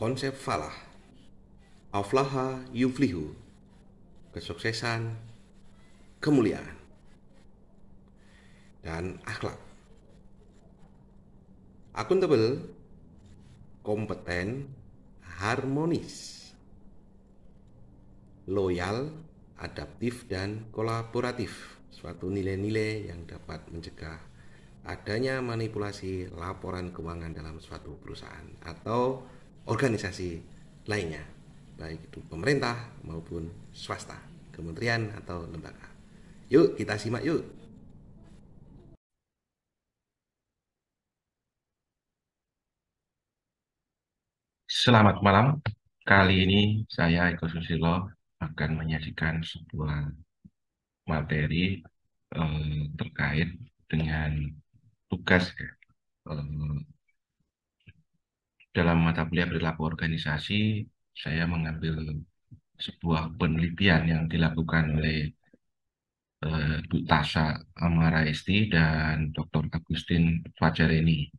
Konsep falah, aflaha yuflihu, kesuksesan, kemuliaan, dan akhlak. Akuntabel, kompeten, harmonis, loyal, adaptif, dan kolaboratif. Suatu nilai-nilai yang dapat mencegah adanya manipulasi laporan keuangan dalam suatu perusahaan atau organisasi lainnya, baik itu pemerintah maupun swasta, kementerian atau lembaga. Yuk kita simak yuk. Selamat malam. Kali ini saya Eko Susilo akan menyajikan sebuah materi terkait dengan tugas dalam mata kuliah perilaku organisasi. Saya mengambil sebuah penelitian yang dilakukan oleh Bu Tasha Amara Esti dan Dr. Agustin Fajareni.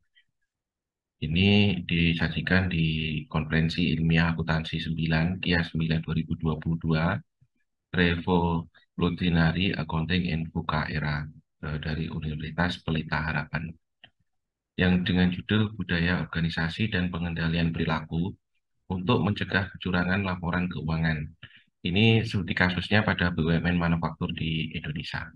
Ini disajikan di Konferensi Ilmiah Akuntansi 9, KIA 9 2022, Revolutionary Accounting in VUCA Era dari Universitas Pelita Harapan, yang dengan judul Budaya Organisasi dan Pengendalian Perilaku untuk Mencegah Kecurangan Laporan Keuangan. Ini studi kasusnya pada BUMN manufaktur di Indonesia.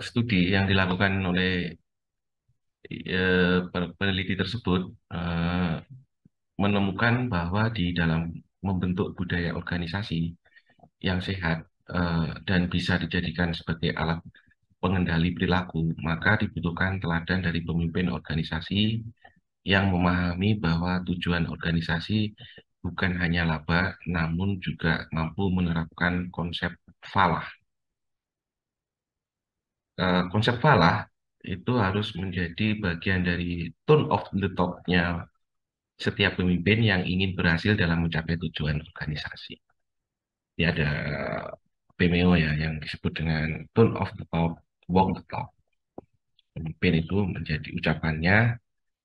Studi yang dilakukan oleh peneliti tersebut eh, menemukan bahwa di dalam membentuk budaya organisasi yang sehat dan bisa dijadikan sebagai alat pengendali perilaku, maka dibutuhkan teladan dari pemimpin organisasi yang memahami bahwa tujuan organisasi bukan hanya laba, namun juga mampu menerapkan konsep falah. Konsep falah itu harus menjadi bagian dari tone of the top-nya setiap pemimpin yang ingin berhasil dalam mencapai tujuan organisasi. Ini ada PMO ya yang disebut dengan tone of the top, walk the talk. Pemimpin itu menjadi ucapannya,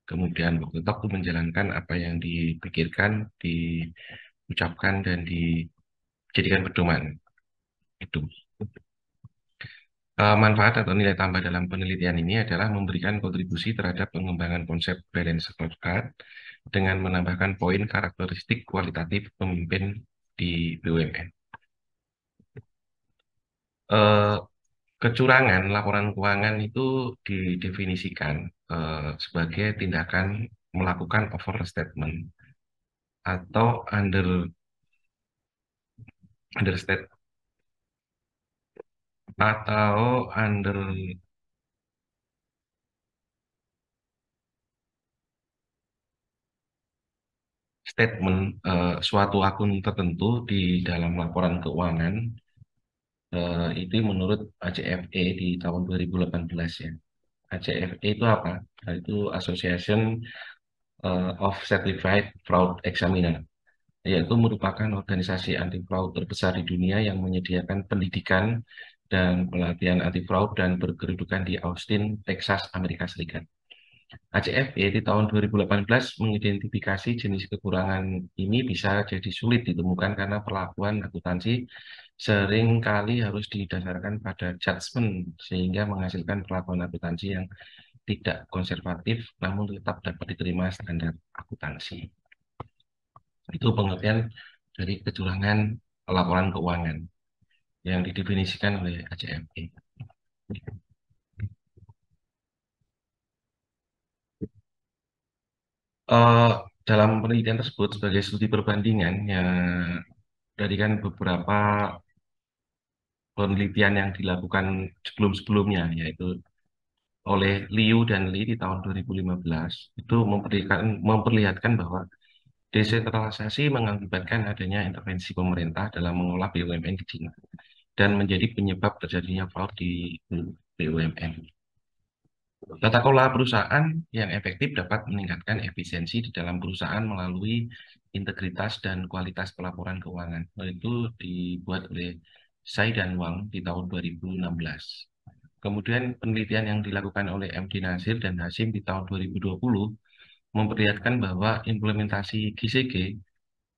kemudian walk the talk itu menjalankan apa yang dipikirkan, diucapkan, dan dijadikan pedoman. Itu. Manfaat atau nilai tambah dalam penelitian ini adalah memberikan kontribusi terhadap pengembangan konsep balance scorecard dengan menambahkan poin karakteristik kualitatif pemimpin di BUMN. Eh, Kecurangan laporan keuangan itu didefinisikan sebagai tindakan melakukan overstatement atau understate atau understatement suatu akun tertentu di dalam laporan keuangan. Itu menurut ACFE di tahun 2018 ya. ACFE itu apa? Itu Association of Certified Fraud Examiner, yaitu merupakan organisasi anti fraud terbesar di dunia yang menyediakan pendidikan dan pelatihan anti fraud dan berkedudukan di Austin, Texas, Amerika Serikat. ACFE di tahun 2018 mengidentifikasi jenis kekurangan ini bisa jadi sulit ditemukan karena perlakuan akuntansi sering kali harus didasarkan pada judgement sehingga menghasilkan perlakuan akuntansi yang tidak konservatif namun tetap dapat diterima standar akuntansi. Itu pengertian dari kecurangan laporan keuangan yang didefinisikan oleh ACFE. Eh, Dalam penelitian tersebut sebagai studi perbandingan yang dari kan beberapa penelitian yang dilakukan sebelum-sebelumnya, yaitu oleh Liu dan Li di tahun 2015, itu memperlihatkan bahwa desentralisasi mengakibatkan adanya intervensi pemerintah dalam mengolah BUMN kecil dan menjadi penyebab terjadinya fraud di BUMN. Tata kelola perusahaan yang efektif dapat meningkatkan efisiensi di dalam perusahaan melalui integritas dan kualitas pelaporan keuangan. Itu dibuat oleh Tsai dan Wang di tahun 2016. Kemudian penelitian yang dilakukan oleh MD Nasir dan Hasim di tahun 2020 memperlihatkan bahwa implementasi GCG,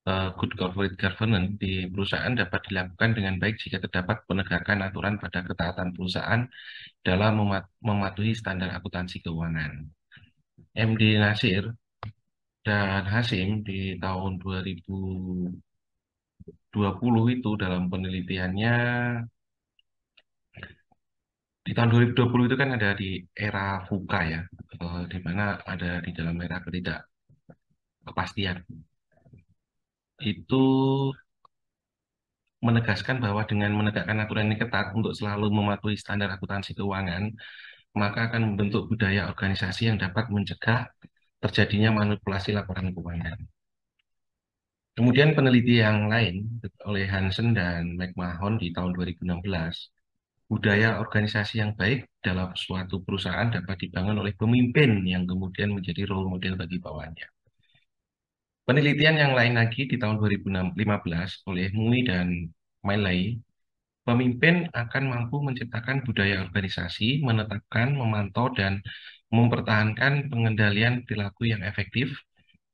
Good Corporate Governance, di perusahaan dapat dilakukan dengan baik jika terdapat penegakan aturan pada ketaatan perusahaan dalam mematuhi standar akuntansi keuangan. MD Nasir dan Hasim di tahun 2020 itu dalam penelitiannya, di tahun 2020 itu kan ada di era VUCA ya, di mana ada di dalam era ketidakpastian. Itu menegaskan bahwa dengan menegakkan aturan ini ketat untuk selalu mematuhi standar akuntansi keuangan, maka akan membentuk budaya organisasi yang dapat mencegah terjadinya manipulasi laporan keuangan. Kemudian peneliti yang lain oleh Hansen dan McMahon di tahun 2016, budaya organisasi yang baik dalam suatu perusahaan dapat dibangun oleh pemimpin yang kemudian menjadi role model bagi bawahannya. Penelitian yang lain lagi di tahun 2015 oleh Mui dan Miley, pemimpin akan mampu menciptakan budaya organisasi, menetapkan, memantau, dan mempertahankan pengendalian perilaku yang efektif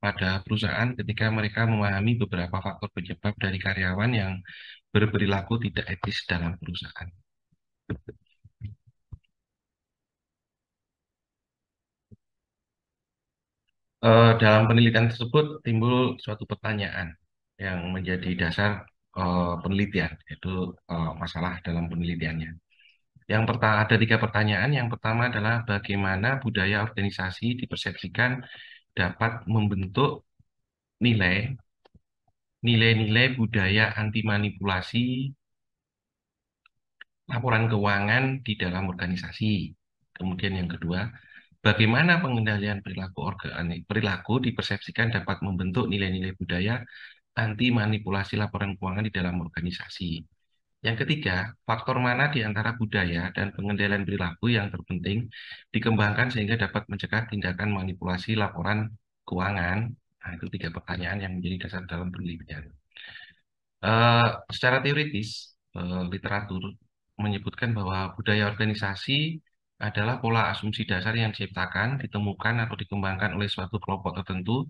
pada perusahaan ketika mereka memahami beberapa faktor penyebab dari karyawan yang berperilaku tidak etis dalam perusahaan. Dalam penelitian tersebut timbul suatu pertanyaan yang menjadi dasar penelitian, yaitu masalah dalam penelitiannya. Yang pertama ada tiga pertanyaan. Yang pertama adalah bagaimana budaya organisasi dipersepsikan dapat membentuk nilai-nilai budaya anti manipulasi laporan keuangan di dalam organisasi. Kemudian yang kedua, bagaimana pengendalian perilaku dipersepsikan dapat membentuk nilai-nilai budaya anti manipulasi laporan keuangan di dalam organisasi. Yang ketiga, faktor mana di antara budaya dan pengendalian perilaku yang terpenting dikembangkan sehingga dapat mencegah tindakan manipulasi laporan keuangan? Nah, itu tiga pertanyaan yang menjadi dasar dalam penelitian. Secara teoritis, literatur menyebutkan bahwa budaya organisasi adalah pola asumsi dasar yang diciptakan, ditemukan, atau dikembangkan oleh suatu kelompok tertentu,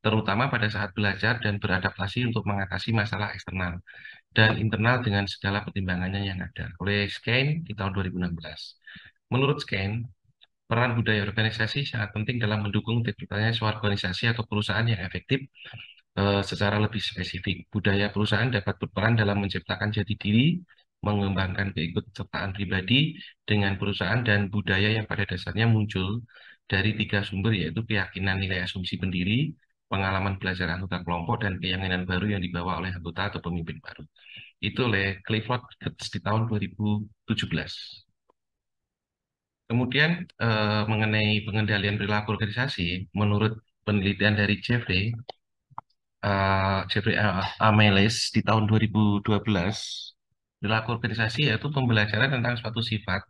terutama pada saat belajar dan beradaptasi untuk mengatasi masalah eksternal dan internal dengan segala pertimbangannya yang ada. Oleh Skene di tahun 2016. Menurut Skene, peran budaya organisasi sangat penting dalam mendukung terciptanya suatu organisasi atau perusahaan yang efektif. Secara lebih spesifik, budaya perusahaan dapat berperan dalam menciptakan jati diri, mengembangkan keikutsertaan pribadi dengan perusahaan dan budaya yang pada dasarnya muncul dari tiga sumber, yaitu keyakinan nilai asumsi pendiri, pengalaman belajar anggota kelompok, dan keyakinan baru yang dibawa oleh anggota atau pemimpin baru. Itu oleh Clifford Geertz di tahun 2017. Kemudian mengenai pengendalian perilaku organisasi, menurut penelitian dari Jeffrey Ameles di tahun 2012, perilaku organisasi yaitu pembelajaran tentang suatu sifat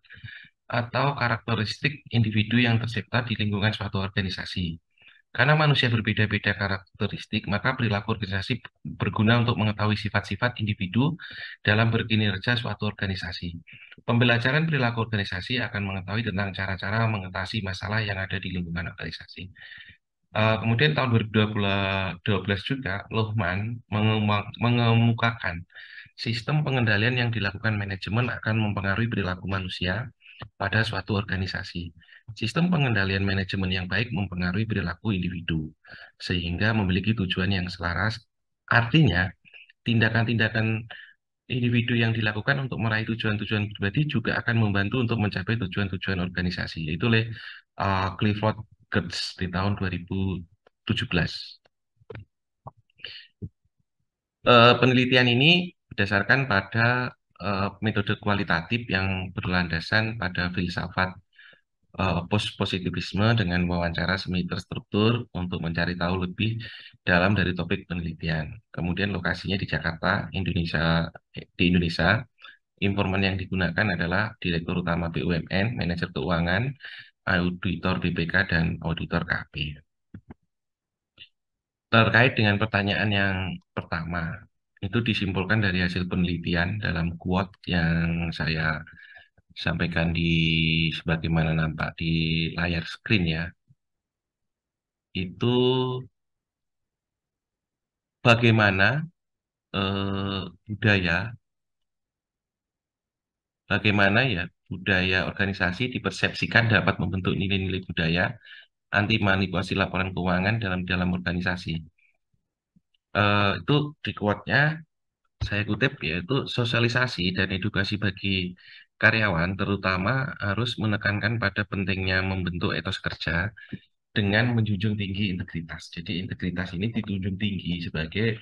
atau karakteristik individu yang tercipta di lingkungan suatu organisasi. Karena manusia berbeda-beda karakteristik, maka perilaku organisasi berguna untuk mengetahui sifat-sifat individu dalam berkinerja suatu organisasi. Pembelajaran perilaku organisasi akan mengetahui tentang cara-cara mengatasi masalah yang ada di lingkungan organisasi. Kemudian tahun 2012 juga, Lohman mengemukakan sistem pengendalian yang dilakukan manajemen akan mempengaruhi perilaku manusia pada suatu organisasi. Sistem pengendalian manajemen yang baik mempengaruhi perilaku individu, sehingga memiliki tujuan yang selaras. Artinya, tindakan-tindakan individu yang dilakukan untuk meraih tujuan-tujuan pribadi juga akan membantu untuk mencapai tujuan-tujuan organisasi. Yaitu oleh Clifford Geertz di tahun 2017. Penelitian ini berdasarkan pada metode kualitatif yang berlandasan pada filsafat post-positivisme dengan wawancara semi terstruktur untuk mencari tahu lebih dalam dari topik penelitian. Kemudian lokasinya di Jakarta, di Indonesia. Informan yang digunakan adalah Direktur Utama BUMN, Manajer Keuangan, Auditor BPK, dan Auditor KP. Terkait dengan pertanyaan yang pertama, itu disimpulkan dari hasil penelitian dalam quote yang saya sampaikan di sebagaimana nampak di layar screen ya, itu bagaimana budaya, bagaimana ya budaya organisasi dipersepsikan dapat membentuk nilai-nilai budaya anti manipulasi laporan keuangan dalam dalam organisasi. Itu di quote-nya saya kutip yaitu sosialisasi dan edukasi bagi karyawan terutama harus menekankan pada pentingnya membentuk etos kerja dengan menjunjung tinggi integritas. Jadi integritas ini dijunjung tinggi sebagai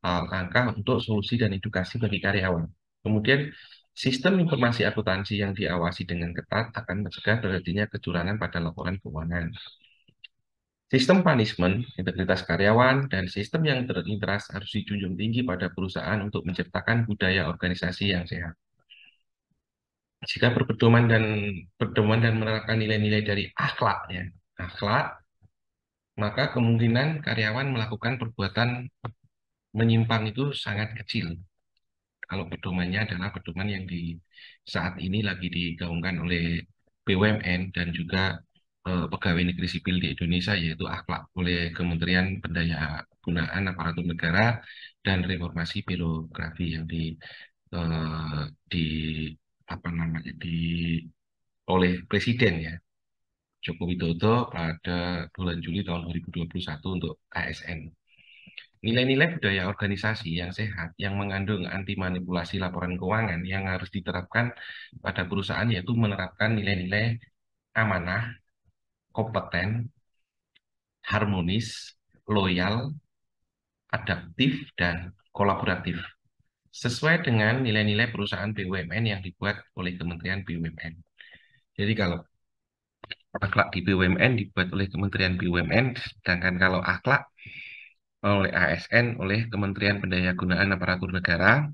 langkah untuk solusi dan edukasi bagi karyawan. Kemudian sistem informasi akuntansi yang diawasi dengan ketat akan mencegah terjadinya kecurangan pada laporan keuangan. Sistem punishment, integritas karyawan, dan sistem yang terintegrasi harus dijunjung tinggi pada perusahaan untuk menciptakan budaya organisasi yang sehat. Jika berpedoman dan menerapkan nilai-nilai dari akhlak, ya, akhlak, maka kemungkinan karyawan melakukan perbuatan menyimpang itu sangat kecil. Kalau pedomannya adalah pedoman yang di saat ini lagi digaungkan oleh BUMN dan juga pegawai negeri sipil di Indonesia, yaitu akhlak oleh Kementerian Pendayagunaan Aparatur Negara dan Reformasi Birokrasi yang di apa namanya oleh Presiden ya Joko Widodo pada bulan Juli tahun 2021 untuk ASN. Nilai-nilai budaya organisasi yang sehat, yang mengandung anti manipulasi laporan keuangan yang harus diterapkan pada perusahaan yaitu menerapkan nilai-nilai amanah, kompeten, harmonis, loyal, adaptif, dan kolaboratif. Sesuai dengan nilai-nilai perusahaan BUMN yang dibuat oleh Kementerian BUMN. Jadi kalau akhlak di BUMN dibuat oleh Kementerian BUMN, sedangkan kalau akhlak oleh ASN, oleh Kementerian Pendayagunaan Aparatur Negara,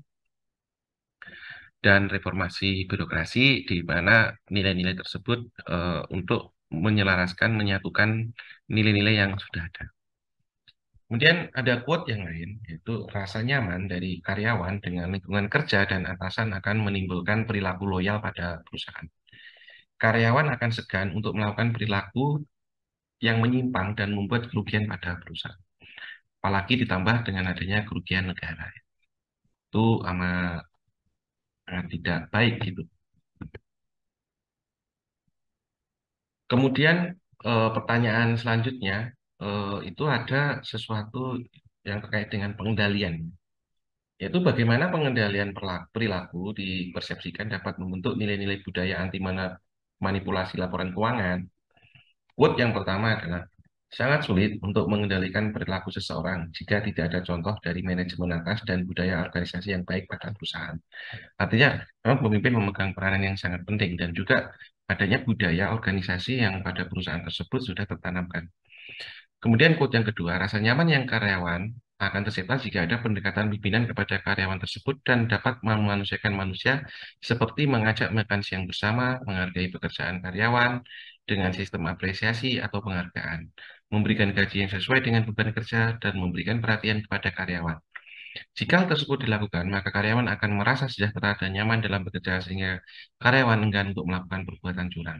dan reformasi birokrasi di mana nilai-nilai tersebut untuk menyelaraskan, menyatukan nilai-nilai yang sudah ada. Kemudian ada quote yang lain, yaitu rasa nyaman dari karyawan dengan lingkungan kerja dan atasan akan menimbulkan perilaku loyal pada perusahaan. Karyawan akan segan untuk melakukan perilaku yang menyimpang dan membuat kerugian pada perusahaan. Apalagi ditambah dengan adanya kerugian negara. Itu amat tidak baik gitu. Kemudian pertanyaan selanjutnya itu ada sesuatu yang terkait dengan pengendalian, yaitu bagaimana pengendalian perilaku dipersepsikan dapat membentuk nilai-nilai budaya anti manipulasi laporan keuangan. Quote yang pertama adalah sangat sulit untuk mengendalikan perilaku seseorang jika tidak ada contoh dari manajemen atas dan budaya organisasi yang baik pada perusahaan. Artinya, memang pemimpin memegang peranan yang sangat penting dan juga adanya budaya organisasi yang pada perusahaan tersebut sudah tertanamkan. Kemudian quote yang kedua, rasa nyaman yang karyawan akan tercipta jika ada pendekatan pimpinan kepada karyawan tersebut dan dapat memanusiakan manusia seperti mengajak makan siang bersama, menghargai pekerjaan karyawan dengan sistem apresiasi atau penghargaan, memberikan gaji yang sesuai dengan beban kerja, dan memberikan perhatian kepada karyawan. Jika hal tersebut dilakukan, maka karyawan akan merasa sejahtera dan nyaman dalam bekerja sehingga karyawan enggan untuk melakukan perbuatan curang.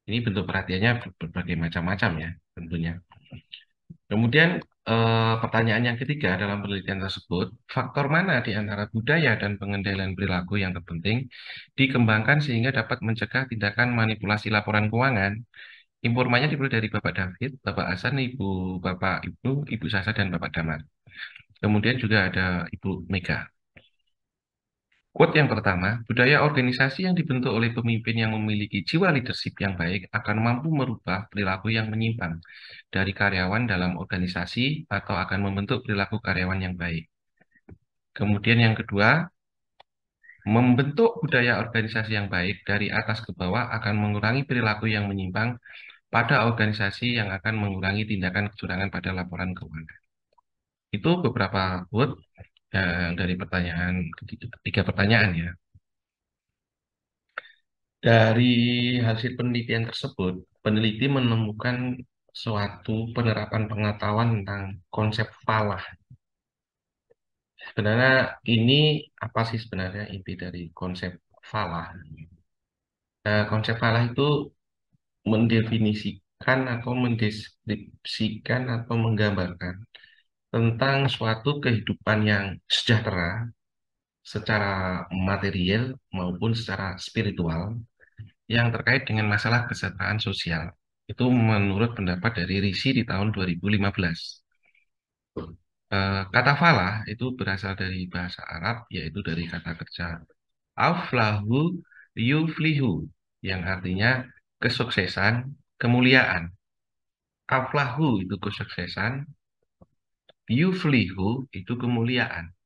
Ini bentuk perhatiannya berbagai macam-macam ya, tentunya. Kemudian pertanyaan yang ketiga dalam penelitian tersebut, faktor mana di antara budaya dan pengendalian perilaku yang terpenting dikembangkan sehingga dapat mencegah tindakan manipulasi laporan keuangan? Informasinya dimulai dari Bapak David, Bapak Hasan, Bapak Ibu, Ibu Sasa, dan Bapak Damar. Kemudian juga ada Ibu Mega. Quote yang pertama, budaya organisasi yang dibentuk oleh pemimpin yang memiliki jiwa leadership yang baik akan mampu merubah perilaku yang menyimpang dari karyawan dalam organisasi atau akan membentuk perilaku karyawan yang baik. Kemudian yang kedua, membentuk budaya organisasi yang baik dari atas ke bawah akan mengurangi perilaku yang menyimpang pada organisasi yang akan mengurangi tindakan kecurangan pada laporan keuangan. Itu beberapa quote dari pertanyaan, tiga pertanyaan ya. Dari hasil penelitian tersebut, peneliti menemukan suatu penerapan pengetahuan tentang konsep falah. Sebenarnya ini apa sih sebenarnya inti dari konsep falah? Konsep falah itu mendefinisikan atau mendeskripsikan atau menggambarkan tentang suatu kehidupan yang sejahtera secara material maupun secara spiritual yang terkait dengan masalah kesejahteraan sosial. Itu menurut pendapat dari Risi di tahun 2015. Kata falah itu berasal dari bahasa Arab, yaitu dari kata kerja aflahu yuflihu, yang artinya kesuksesan, kemuliaan. Aflahu itu kesuksesan, yuflihu itu kemuliaan.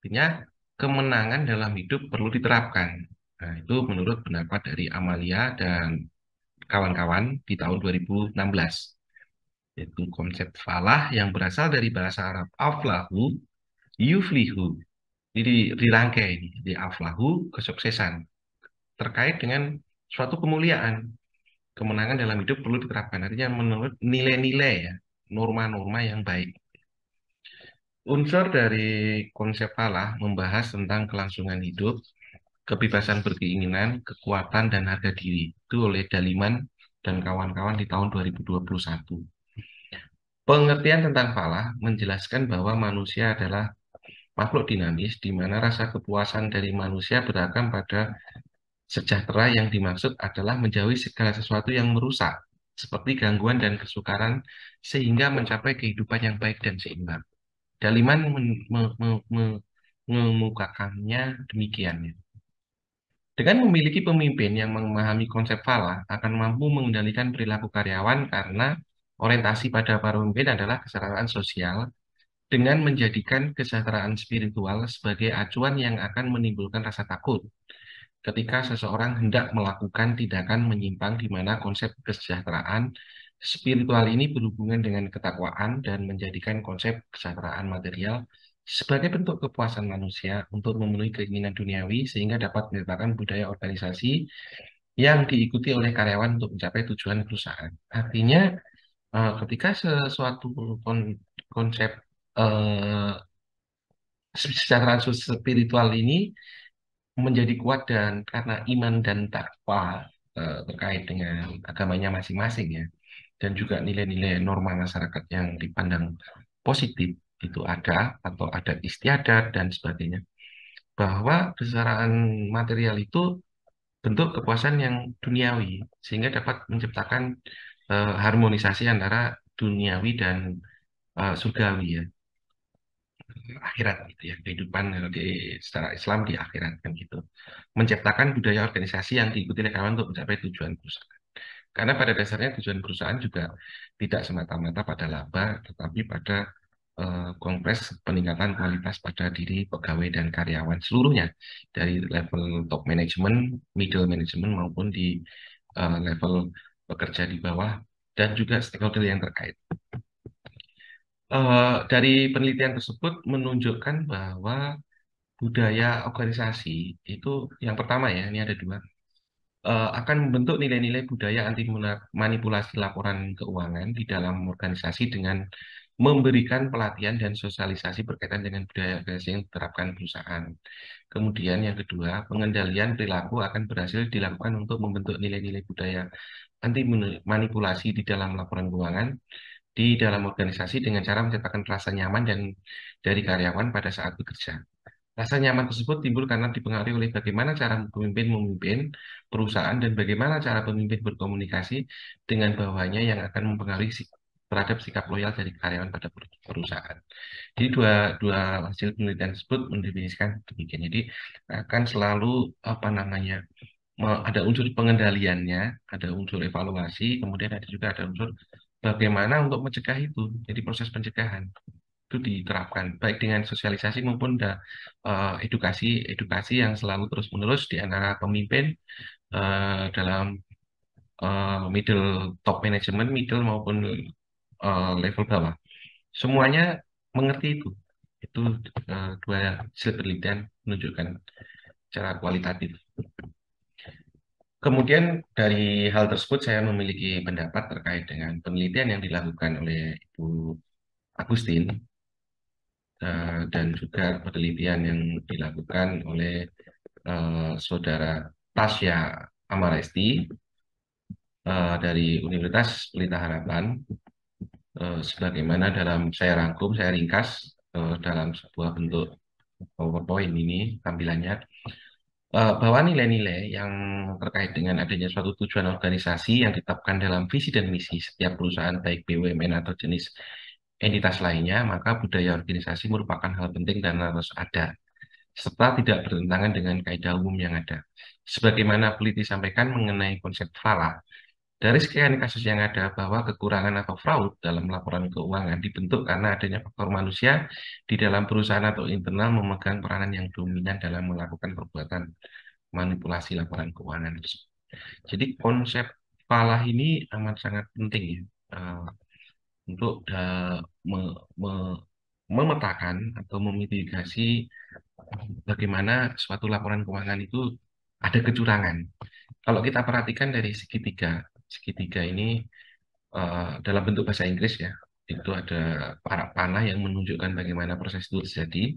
Artinya kemenangan dalam hidup perlu diterapkan. Nah, itu menurut pendapat dari Amalia dan kawan-kawan di tahun 2016. Yaitu konsep falah yang berasal dari bahasa Arab aflahu, yuflihu. Jadi dirangkai ini, di aflahu kesuksesan terkait dengan suatu kemuliaan. Kemenangan dalam hidup perlu diterapkan. Artinya menurut nilai-nilai ya, norma-norma yang baik. Unsur dari konsep falah membahas tentang kelangsungan hidup, kebebasan berkeinginan, kekuatan, dan harga diri. Itu oleh Daliman dan kawan-kawan di tahun 2021. Pengertian tentang falah menjelaskan bahwa manusia adalah makhluk dinamis, di mana rasa kepuasan dari manusia beragam pada sejahtera yang dimaksud adalah menjauhi segala sesuatu yang merusak, seperti gangguan dan kesukaran, sehingga mencapai kehidupan yang baik dan seimbang. Daliman mengemukakannya demikian. Dengan memiliki pemimpin yang memahami konsep falah, akan mampu mengendalikan perilaku karyawan karena orientasi pada para pemimpin adalah kesejahteraan sosial dengan menjadikan kesejahteraan spiritual sebagai acuan yang akan menimbulkan rasa takut ketika seseorang hendak melakukan tindakan menyimpang di mana konsep kesejahteraan spiritual ini berhubungan dengan ketakwaan dan menjadikan konsep kesejahteraan material sebagai bentuk kepuasan manusia untuk memenuhi keinginan duniawi sehingga dapat menciptakan budaya organisasi yang diikuti oleh karyawan untuk mencapai tujuan perusahaan. Artinya, ketika sesuatu konsep eh, kesejahteraan spiritual ini menjadi kuat dan karena iman dan takwa terkait dengan agamanya masing-masing ya, dan juga nilai-nilai norma masyarakat yang dipandang positif itu ada atau ada istiadat dan sebagainya, bahwa kesejahteraan material itu bentuk kepuasan yang duniawi sehingga dapat menciptakan harmonisasi antara duniawi dan surgawi ya, akhirat gitu ya, kehidupan di secara Islam di akhirat kan gitu, menciptakan budaya organisasi yang diikuti oleh kawan untuk mencapai tujuan perusahaan. Karena pada dasarnya tujuan perusahaan juga tidak semata-mata pada laba, tetapi pada kongres peningkatan kualitas pada diri pegawai dan karyawan seluruhnya, dari level top management, middle management maupun di level pekerja di bawah dan juga stakeholder yang terkait. Dari penelitian tersebut menunjukkan bahwa budaya organisasi itu yang pertama ya, ini ada dua, akan membentuk nilai-nilai budaya anti manipulasi laporan keuangan di dalam organisasi dengan memberikan pelatihan dan sosialisasi berkaitan dengan budaya organisasi yang diterapkan perusahaan. Kemudian yang kedua, pengendalian perilaku akan berhasil dilakukan untuk membentuk nilai-nilai budaya anti manipulasi di dalam laporan keuangan di dalam organisasi dengan cara menciptakan rasa nyaman dan dari karyawan pada saat bekerja. Rasa nyaman tersebut timbul karena dipengaruhi oleh bagaimana cara pemimpin memimpin perusahaan dan bagaimana cara pemimpin berkomunikasi dengan bawahannya yang akan mempengaruhi terhadap sikap loyal dari karyawan pada perusahaan. Jadi dua, dua hasil penelitian tersebut mendefinisikan demikian. Jadi akan selalu apa namanya, ada unsur pengendaliannya, ada unsur evaluasi, kemudian ada juga ada unsur bagaimana untuk mencegah itu. Jadi proses pencegahan itu diterapkan baik dengan sosialisasi maupun edukasi yang selalu terus-menerus di antara pemimpin dalam middle top management, middle maupun level bawah. Semuanya mengerti itu. Itu dua hasil penelitian menunjukkan secara kualitatif. Kemudian dari hal tersebut saya memiliki pendapat terkait dengan penelitian yang dilakukan oleh Ibu Agustin dan juga penelitian yang dilakukan oleh saudara Tasya Amaresti dari Universitas Pelita Harapan. Sebagaimana dalam saya rangkum, saya ringkas dalam sebuah bentuk PowerPoint ini tampilannya, bahwa nilai-nilai yang terkait dengan adanya suatu tujuan organisasi yang ditetapkan dalam visi dan misi setiap perusahaan, baik BUMN atau jenis entitas lainnya, maka budaya organisasi merupakan hal penting dan harus ada, serta tidak bertentangan dengan kaidah umum yang ada. Sebagaimana peliti sampaikan mengenai konsep falah, dari sekian kasus yang ada bahwa kekurangan atau fraud dalam laporan keuangan dibentuk karena adanya faktor manusia di dalam perusahaan atau internal memegang peranan yang dominan dalam melakukan perbuatan manipulasi laporan keuangan. Jadi konsep falah ini amat sangat penting ya, untuk memetakan atau memitigasi bagaimana suatu laporan keuangan itu ada kecurangan. Kalau kita perhatikan dari segitiga, segitiga ini dalam bentuk bahasa Inggris ya, itu ada parak panah yang menunjukkan bagaimana proses itu terjadi.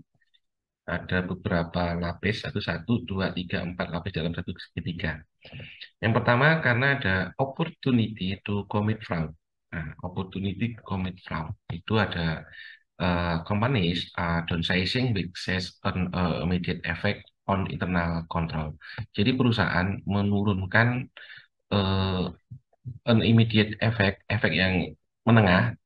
Ada beberapa lapis, satu, dua, tiga, empat lapis dalam satu segitiga. Yang pertama karena ada opportunity to commit fraud. Nah, opportunity to commit fraud itu ada companies downsizing which has an immediate effect on internal control. Jadi perusahaan menurunkan uh, an immediate effect, efek yang menengah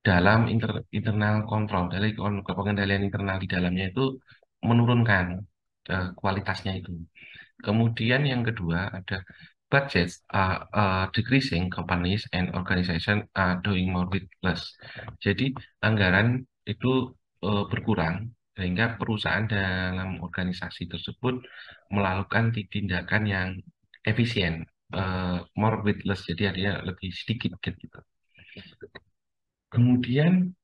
dalam internal control, dari pengendalian internal di dalamnya itu menurunkan kualitasnya itu. Kemudian yang kedua ada budget decreasing companies and organization are doing more with less. Jadi anggaran itu berkurang sehingga perusahaan dalam organisasi tersebut melakukan tindakan yang efisien, more with less. Jadi artinya lebih sedikit gitu. Kemudian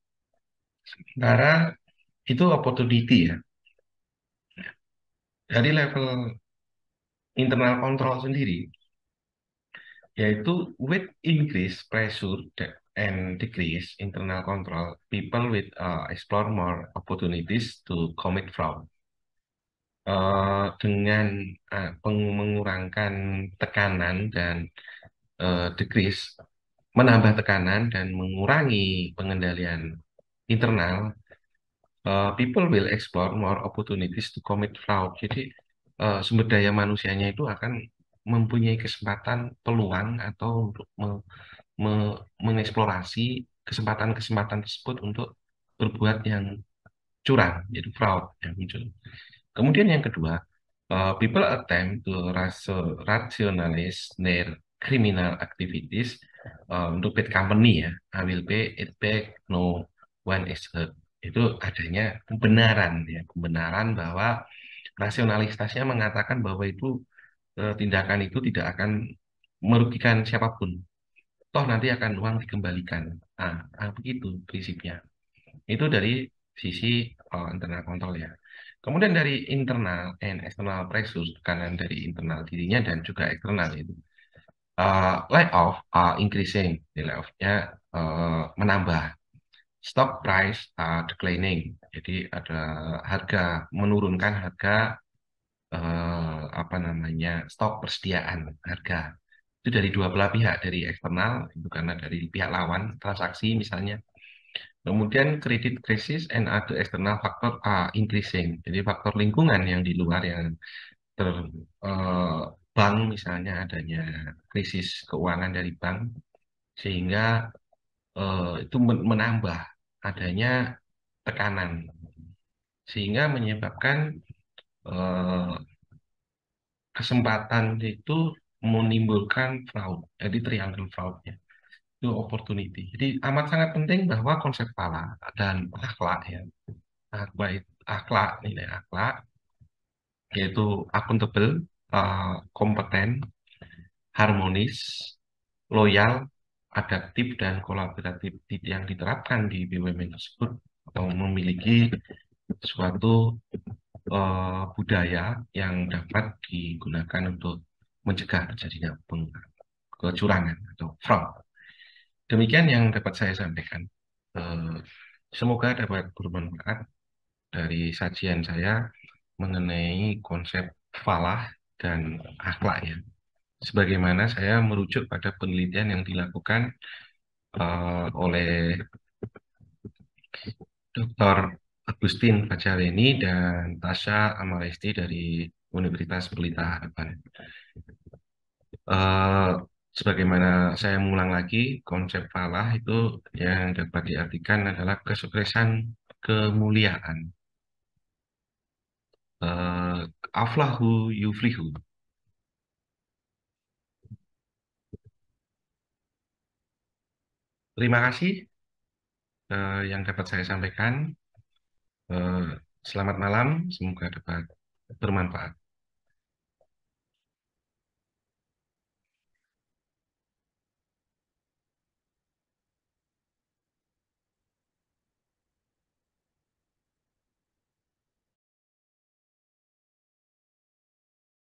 sementara itu opportunity ya. Dari level internal control sendiri, yaitu with increase pressure and decrease internal control, people with explore more opportunities to commit fraud. Dengan mengurangkan tekanan dan decrease, menambah tekanan dan mengurangi pengendalian internal, people will explore more opportunities to commit fraud. Jadi sumber daya manusianya itu akan mempunyai kesempatan peluang atau untuk mengeksplorasi kesempatan-kesempatan tersebut untuk berbuat yang curang, jadi fraud yang muncul. Kemudian yang kedua, people attempt to rationalize their criminal activities untuk bad company ya. I will pay it back, no one is hurt. Itu adanya pembenaran ya, pembenaran bahwa rasionalitasnya mengatakan bahwa itu tindakan itu tidak akan merugikan siapapun. Toh nanti akan uang dikembalikan. Begitu prinsipnya. Itu dari sisi internal kontrol ya. Kemudian dari internal and external pressure, tekanan dari internal dirinya dan juga eksternal itu. Layoff increasing, di layoff-nya menambah. Stock price declining, jadi ada harga menurunkan harga apa namanya stok persediaan harga itu dari dua belah pihak, dari eksternal itu karena dari pihak lawan transaksi misalnya. Kemudian kredit krisis and other external factor are increasing. Jadi faktor lingkungan yang di luar yang ter bank misalnya adanya krisis keuangan dari bank sehingga itu menambah adanya tekanan sehingga menyebabkan eh, kesempatan itu menimbulkan fraud. Jadi triangle fraudnya itu opportunity. Jadi amat sangat penting bahwa konsep pala dan akhlak ya, akhlak nilai akhlak yaitu akuntabel, kompeten, harmonis, loyal, adaptif dan kolaboratif yang diterapkan di BUMN tersebut atau memiliki suatu budaya yang dapat digunakan untuk mencegah terjadinya kecurangan atau fraud. Demikian yang dapat saya sampaikan. Eh, Semoga dapat bermanfaat dari sajian saya mengenai konsep falah dan akhlak ya. sebagaimana saya merujuk pada penelitian yang dilakukan oleh Dr. Agustin Pacareni dan Tasha Amalesti dari Universitas Pelita Harapan. Eh, Sebagaimana saya mengulang lagi, konsep falah itu yang dapat diartikan adalah kesuksesan, kemuliaan. Aflahu yuflihu. Terima kasih yang dapat saya sampaikan. Eh, Selamat malam, semoga dapat bermanfaat.